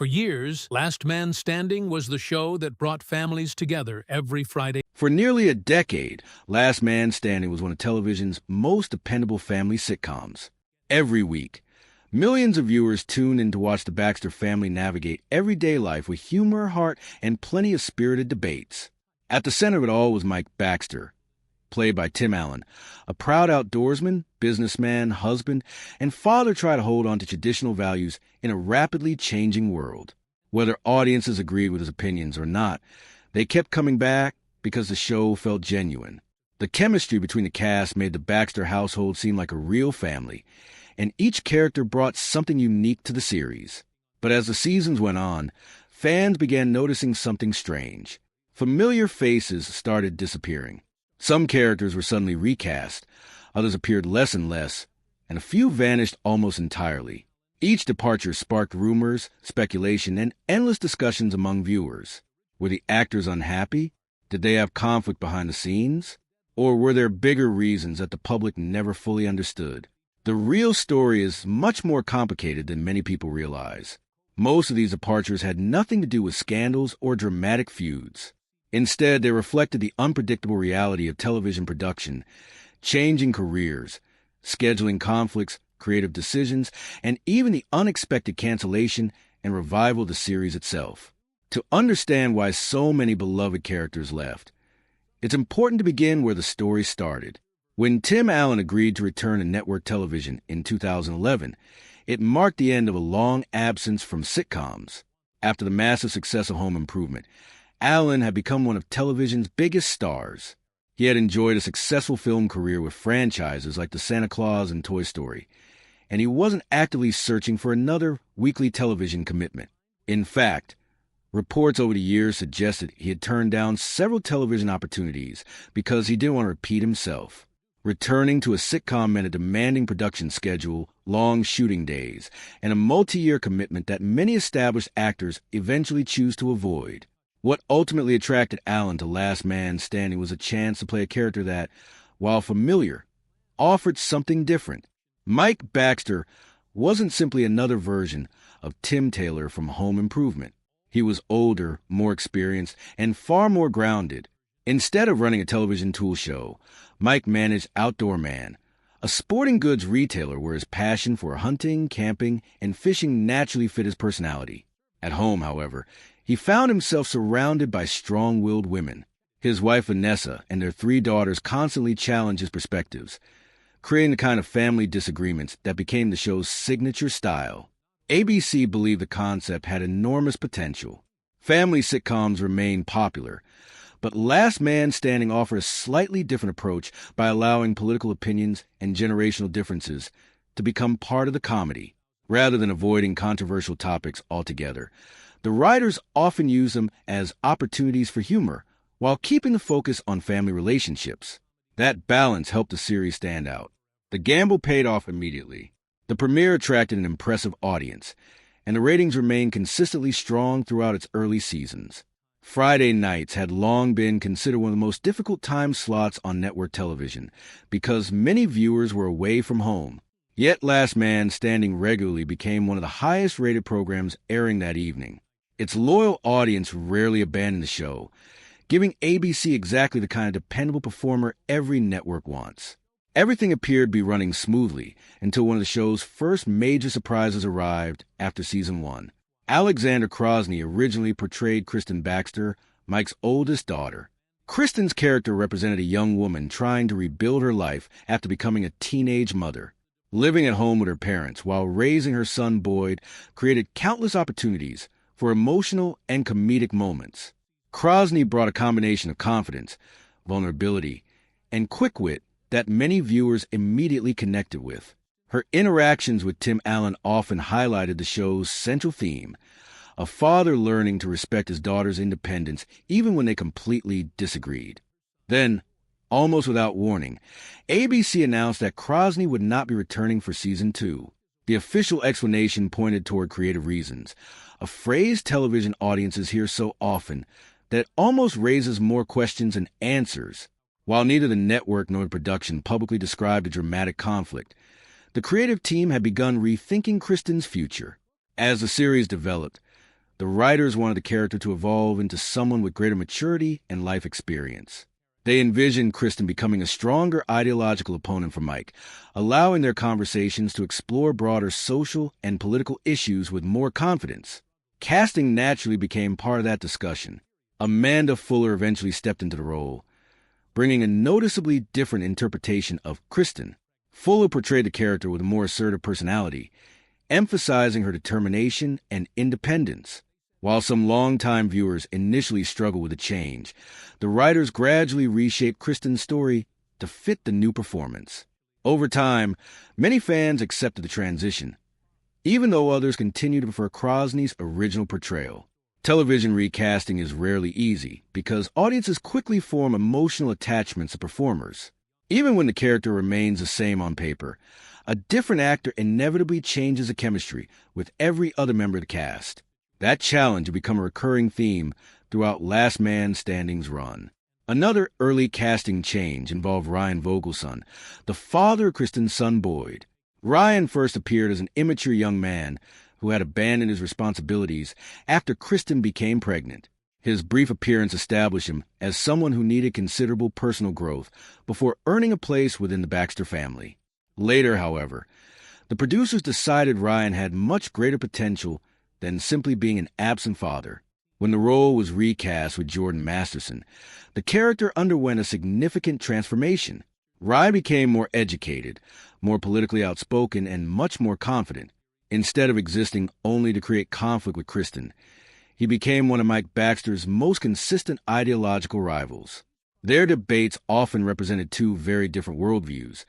For years, Last Man Standing was the show that brought families together every Friday. For nearly a decade, Last Man Standing was one of television's most dependable family sitcoms. Every week, millions of viewers tune in to watch the Baxter family navigate everyday life with humor, heart, and plenty of spirited debates. At the center of it all was Mike Baxter, played by Tim Allen, a proud outdoorsman, businessman, husband, and father trying to hold on to traditional values in a rapidly changing world. Whether audiences agreed with his opinions or not, they kept coming back because the show felt genuine. The chemistry between the cast made the Baxter household seem like a real family, and each character brought something unique to the series. But as the seasons went on, fans began noticing something strange. Familiar faces started disappearing. Some characters were suddenly recast, others appeared less and less, and a few vanished almost entirely. Each departure sparked rumors, speculation, and endless discussions among viewers. Were the actors unhappy? Did they have conflict behind the scenes? Or were there bigger reasons that the public never fully understood? The real story is much more complicated than many people realize. Most of these departures had nothing to do with scandals or dramatic feuds. Instead, they reflected the unpredictable reality of television production, changing careers, scheduling conflicts, creative decisions, and even the unexpected cancellation and revival of the series itself. To understand why so many beloved characters left, it's important to begin where the story started. When Tim Allen agreed to return to network television in 2011, it marked the end of a long absence from sitcoms. After the massive success of Home Improvement, Allen had become one of television's biggest stars. He had enjoyed a successful film career with franchises like The Santa Claus and Toy Story, and he wasn't actively searching for another weekly television commitment. In fact, reports over the years suggested he had turned down several television opportunities because he didn't want to repeat himself. Returning to a sitcom meant a demanding production schedule, long shooting days, and a multi-year commitment that many established actors eventually choose to avoid. What ultimately attracted Allen to Last Man Standing was a chance to play a character that, while familiar, offered something different. Mike Baxter wasn't simply another version of Tim Taylor from Home Improvement. He was older, more experienced, and far more grounded. Instead of running a television tool show, Mike managed Outdoor Man, a sporting goods retailer where his passion for hunting, camping, and fishing naturally fit his personality. At home, however, he found himself surrounded by strong-willed women. His wife Vanessa and their 3 daughters constantly challenged his perspectives, creating the kind of family disagreements that became the show's signature style. ABC believed the concept had enormous potential. Family sitcoms remained popular, but Last Man Standing offered a slightly different approach by allowing political opinions and generational differences to become part of the comedy, rather than avoiding controversial topics altogether. The writers often use them as opportunities for humor, while keeping the focus on family relationships. That balance helped the series stand out. The gamble paid off immediately. The premiere attracted an impressive audience, and the ratings remained consistently strong throughout its early seasons. Friday nights had long been considered one of the most difficult time slots on network television because many viewers were away from home. Yet Last Man Standing regularly became one of the highest-rated programs airing that evening. Its loyal audience rarely abandoned the show, giving ABC exactly the kind of dependable performer every network wants. Everything appeared to be running smoothly until one of the show's first major surprises arrived after season 1. Alexandra Krosney originally portrayed Kristen Baxter, Mike's oldest daughter. Kristen's character represented a young woman trying to rebuild her life after becoming a teenage mother. Living at home with her parents while raising her son Boyd created countless opportunities for emotional and comedic moments. Krosney brought a combination of confidence, vulnerability, and quick wit that many viewers immediately connected with. Her interactions with Tim Allen often highlighted the show's central theme, a father learning to respect his daughter's independence even when they completely disagreed. Then, almost without warning, ABC announced that Krosney would not be returning for season 2. The official explanation pointed toward creative reasons, a phrase television audiences hear so often that it almost raises more questions than answers. While neither the network nor the production publicly described a dramatic conflict, the creative team had begun rethinking Kristen's future. As the series developed, The writers wanted the character to evolve into someone with greater maturity and life experience. They envisioned Kristen becoming a stronger ideological opponent for Mike, allowing their conversations to explore broader social and political issues with more confidence. Casting naturally became part of that discussion. Amanda Fuller eventually stepped into the role, bringing a noticeably different interpretation of Kristen. Fuller portrayed the character with a more assertive personality, emphasizing her determination and independence. While some longtime viewers initially struggled with the change, the writers gradually reshaped Kristen's story to fit the new performance. Over time, many fans accepted the transition, even though others continue to prefer Krosney's original portrayal. Television recasting is rarely easy because audiences quickly form emotional attachments to performers. Even when the character remains the same on paper, a different actor inevitably changes the chemistry with every other member of the cast. That challenge would become a recurring theme throughout Last Man Standing's run. Another early casting change involved Ryan Vogelson, the father of Kristen's son Boyd. Ryan first appeared as an immature young man who had abandoned his responsibilities after Kristen became pregnant. His brief appearance established him as someone who needed considerable personal growth before earning a place within the Baxter family. Later, however, the producers decided Ryan had much greater potential than simply being an absent father. When the role was recast with Jordan Masterson, the character underwent a significant transformation. Ryan became more educated, more politically outspoken, and much more confident. Instead of existing only to create conflict with Kristen, he became one of Mike Baxter's most consistent ideological rivals. Their debates often represented two very different worldviews,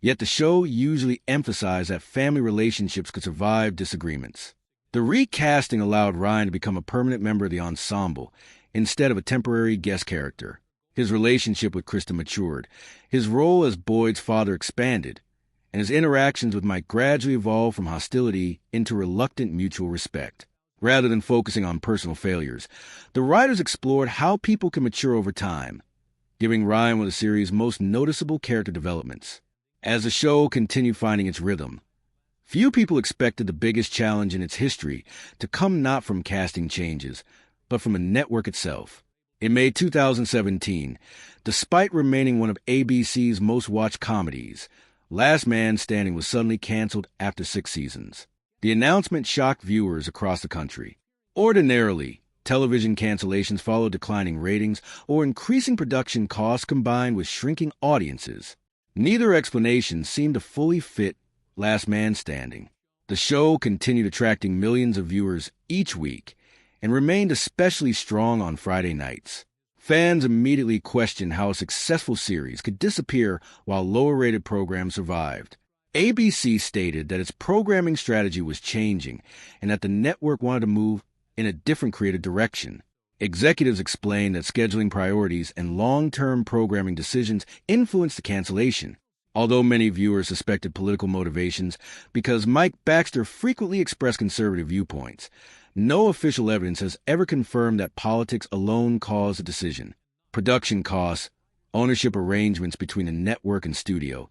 yet the show usually emphasized that family relationships could survive disagreements. The recasting allowed Ryan to become a permanent member of the ensemble instead of a temporary guest character. His relationship with Kristen matured, his role as Boyd's father expanded, and his interactions with Mike gradually evolved from hostility into reluctant mutual respect. Rather than focusing on personal failures, the writers explored how people can mature over time, giving Ryan one of the series' most noticeable character developments. As the show continued finding its rhythm, few people expected the biggest challenge in its history to come not from casting changes, but from the network itself. In May 2017, despite remaining one of ABC's most watched comedies, Last Man Standing was suddenly canceled after 6 seasons. The announcement shocked viewers across the country. Ordinarily, television cancellations follow declining ratings or increasing production costs combined with shrinking audiences. Neither explanation seemed to fully fit Last Man Standing. The show continued attracting millions of viewers each week and remained especially strong on Friday nights. Fans immediately questioned how a successful series could disappear while lower-rated programs survived. ABC stated that its programming strategy was changing and that the network wanted to move in a different creative direction. Executives explained that scheduling priorities and long-term programming decisions influenced the cancellation. Although many viewers suspected political motivations because Mike Baxter frequently expressed conservative viewpoints, no official evidence has ever confirmed that politics alone caused the decision. Production costs, ownership arrangements between the network and studio,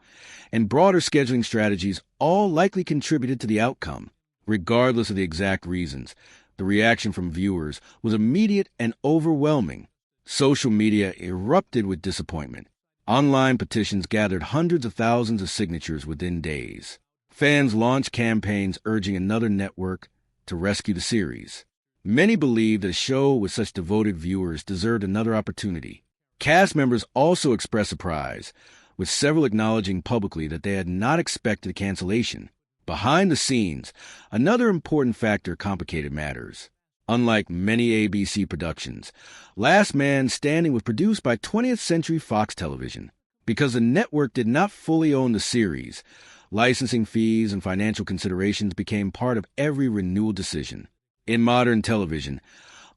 and broader scheduling strategies all likely contributed to the outcome. Regardless of the exact reasons, the reaction from viewers was immediate and overwhelming. Social media erupted with disappointment. Online petitions gathered hundreds of thousands of signatures within days. Fans launched campaigns urging another network to rescue the series. Many believed that a show with such devoted viewers deserved another opportunity. Cast members also expressed surprise, with several acknowledging publicly that they had not expected a cancellation. Behind the scenes, another important factor complicated matters. Unlike many ABC productions, Last Man Standing was produced by 20th Century Fox Television. Because the network did not fully own the series, licensing fees and financial considerations became part of every renewal decision. In modern television,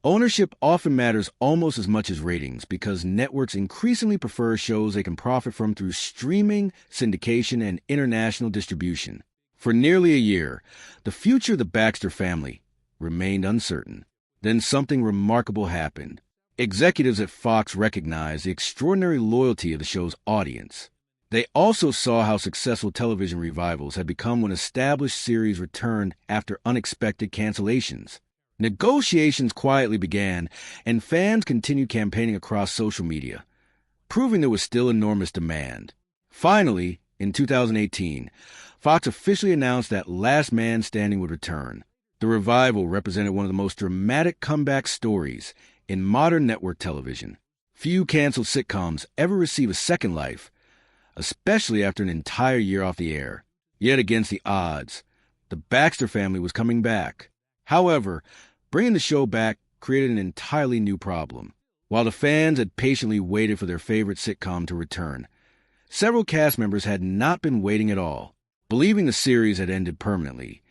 ownership often matters almost as much as ratings because networks increasingly prefer shows they can profit from through streaming, syndication, and international distribution. For nearly a year, the future of the Baxter family remained uncertain. Then something remarkable happened. Executives at Fox recognized the extraordinary loyalty of the show's audience. They also saw how successful television revivals had become when established series returned after unexpected cancellations. Negotiations quietly began, and fans continued campaigning across social media, proving there was still enormous demand. Finally, in 2018, Fox officially announced that Last Man Standing would return. The revival represented one of the most dramatic comeback stories in modern network television. Few canceled sitcoms ever receive a second life, especially after an entire year off the air. Yet against the odds, the Baxter family was coming back. However, bringing the show back created an entirely new problem. While the fans had patiently waited for their favorite sitcom to return, several cast members had not been waiting at all. Believing the series had ended permanently,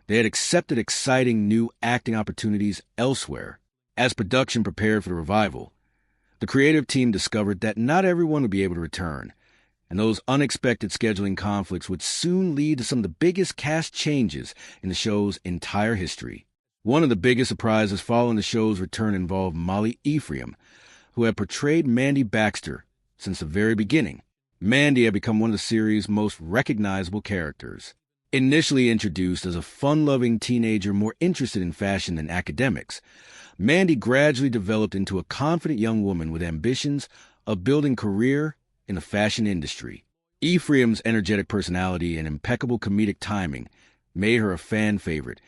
they had accepted exciting new acting opportunities elsewhere. As production prepared for the revival, the creative team discovered that not everyone would be able to return, and those unexpected scheduling conflicts would soon lead to some of the biggest cast changes in the show's entire history. One of the biggest surprises following the show's return involved Molly Ephraim, who had portrayed Mandy Baxter since the very beginning. Mandy had become one of the series' most recognizable characters. Initially introduced as a fun-loving teenager more interested in fashion than academics, Mandy gradually developed into a confident young woman with ambitions of building a career in the fashion industry. Ephraim's energetic personality and impeccable comedic timing made her a fan favorite,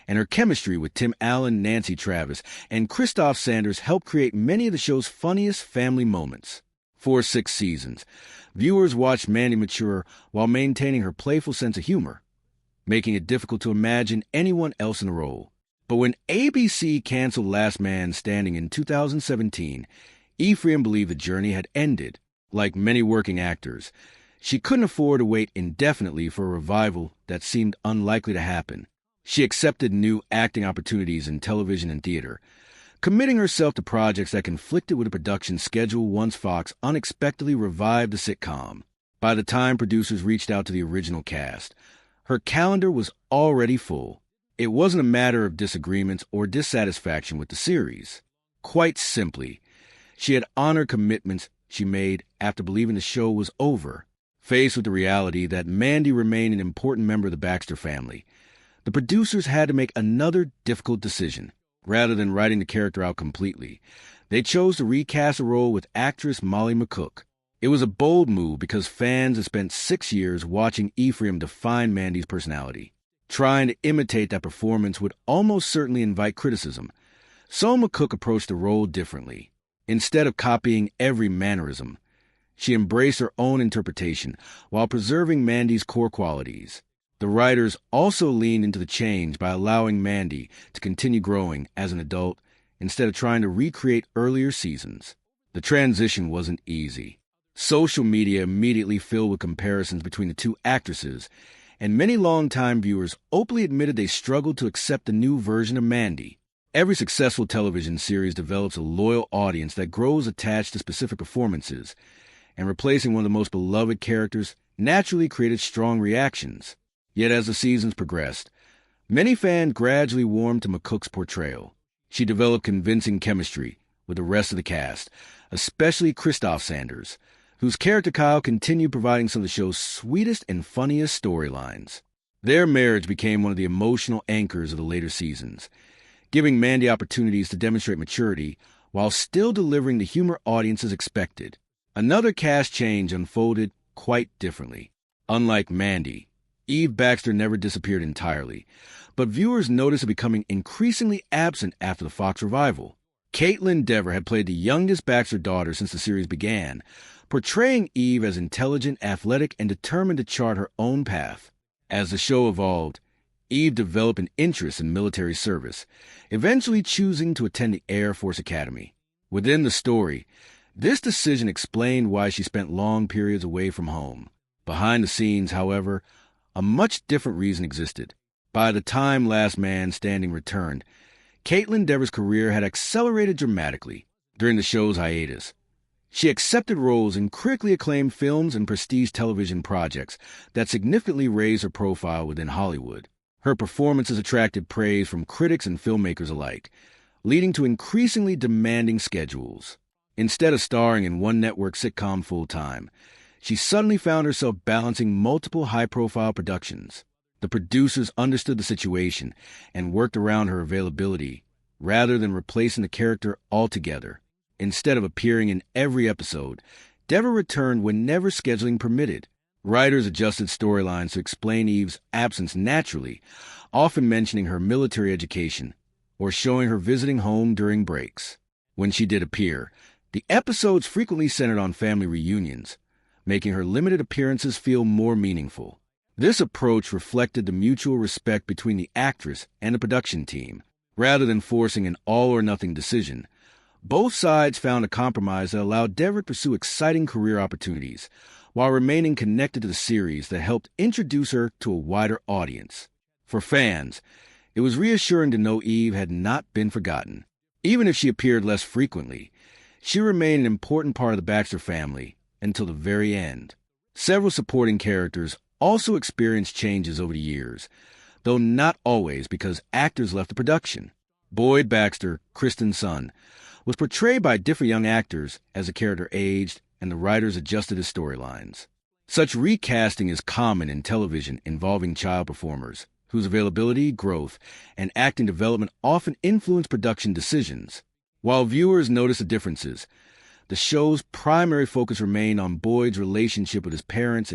and her chemistry with Tim Allen, Nancy Travis, and Christoph Sanders helped create many of the show's funniest family moments. For 6 seasons, viewers watched Mandy mature while maintaining her playful sense of humor, making it difficult to imagine anyone else in the role. But when ABC canceled Last Man Standing in 2017, Ephraim believed the journey had ended. Like many working actors, she couldn't afford to wait indefinitely for a revival that seemed unlikely to happen. She accepted new acting opportunities in television and theater, committing herself to projects that conflicted with the production schedule once Fox unexpectedly revived the sitcom. By the time producers reached out to the original cast, her calendar was already full. It wasn't a matter of disagreements or dissatisfaction with the series. Quite simply, she had honored commitments she made after believing the show was over. Faced with the reality that Mandy remained an important member of the Baxter family, the producers had to make another difficult decision. Rather than writing the character out completely, they chose to recast the role with actress Molly McCook. It was a bold move because fans had spent 6 years watching Ephraim define Mandy's personality. Trying to imitate that performance would almost certainly invite criticism, so McCook approached the role differently. Instead of copying every mannerism, she embraced her own interpretation while preserving Mandy's core qualities. The writers also leaned into the change by allowing Mandy to continue growing as an adult instead of trying to recreate earlier seasons. The transition wasn't easy. Social media immediately filled with comparisons between the two actresses, and many longtime viewers openly admitted they struggled to accept the new version of Mandy. Every successful television series develops a loyal audience that grows attached to specific performances, and replacing one of the most beloved characters naturally created strong reactions. Yet as the seasons progressed, many fans gradually warmed to McCook's portrayal. She developed convincing chemistry with the rest of the cast, especially Christoph Sanders, whose character Kyle continued providing some of the show's sweetest and funniest storylines. Their marriage became one of the emotional anchors of the later seasons, giving Mandy opportunities to demonstrate maturity while still delivering the humor audiences expected. Another cast change unfolded quite differently. Unlike Mandy, Eve Baxter never disappeared entirely, but viewers noticed her becoming increasingly absent after the Fox revival. Kaitlyn Dever had played the youngest Baxter daughter since the series began, portraying Eve as intelligent, athletic, and determined to chart her own path. As the show evolved, Eve developed an interest in military service, eventually choosing to attend the Air Force Academy. Within the story, this decision explained why she spent long periods away from home. Behind the scenes, however, a much different reason existed. By the time Last Man Standing returned, Kaitlyn Dever's career had accelerated dramatically. During the show's hiatus, she accepted roles in critically acclaimed films and prestige television projects that significantly raised her profile within Hollywood. Her performances attracted praise from critics and filmmakers alike, leading to increasingly demanding schedules. Instead of starring in one network sitcom full-time, she suddenly found herself balancing multiple high-profile productions. The producers understood the situation and worked around her availability rather than replacing the character altogether. Instead of appearing in every episode, Dever returned whenever scheduling permitted. Writers adjusted storylines to explain Eve's absence naturally, often mentioning her military education or showing her visiting home during breaks. When she did appear, the episodes frequently centered on family reunions, making her limited appearances feel more meaningful. This approach reflected the mutual respect between the actress and the production team. Rather than forcing an all-or-nothing decision, both sides found a compromise that allowed Dever to pursue exciting career opportunities, while remaining connected to the series that helped introduce her to a wider audience. For fans, it was reassuring to know Eve had not been forgotten. Even if she appeared less frequently, she remained an important part of the Baxter family until the very end. Several supporting characters also experienced changes over the years, though not always because actors left the production. Boyd Baxter, Kristen's son, was portrayed by different young actors as the character aged and the writers adjusted his storylines. Such recasting is common in television involving child performers, whose availability, growth, and acting development often influence production decisions. While viewers notice the differences, the show's primary focus remained on Boyd's relationship with his parents and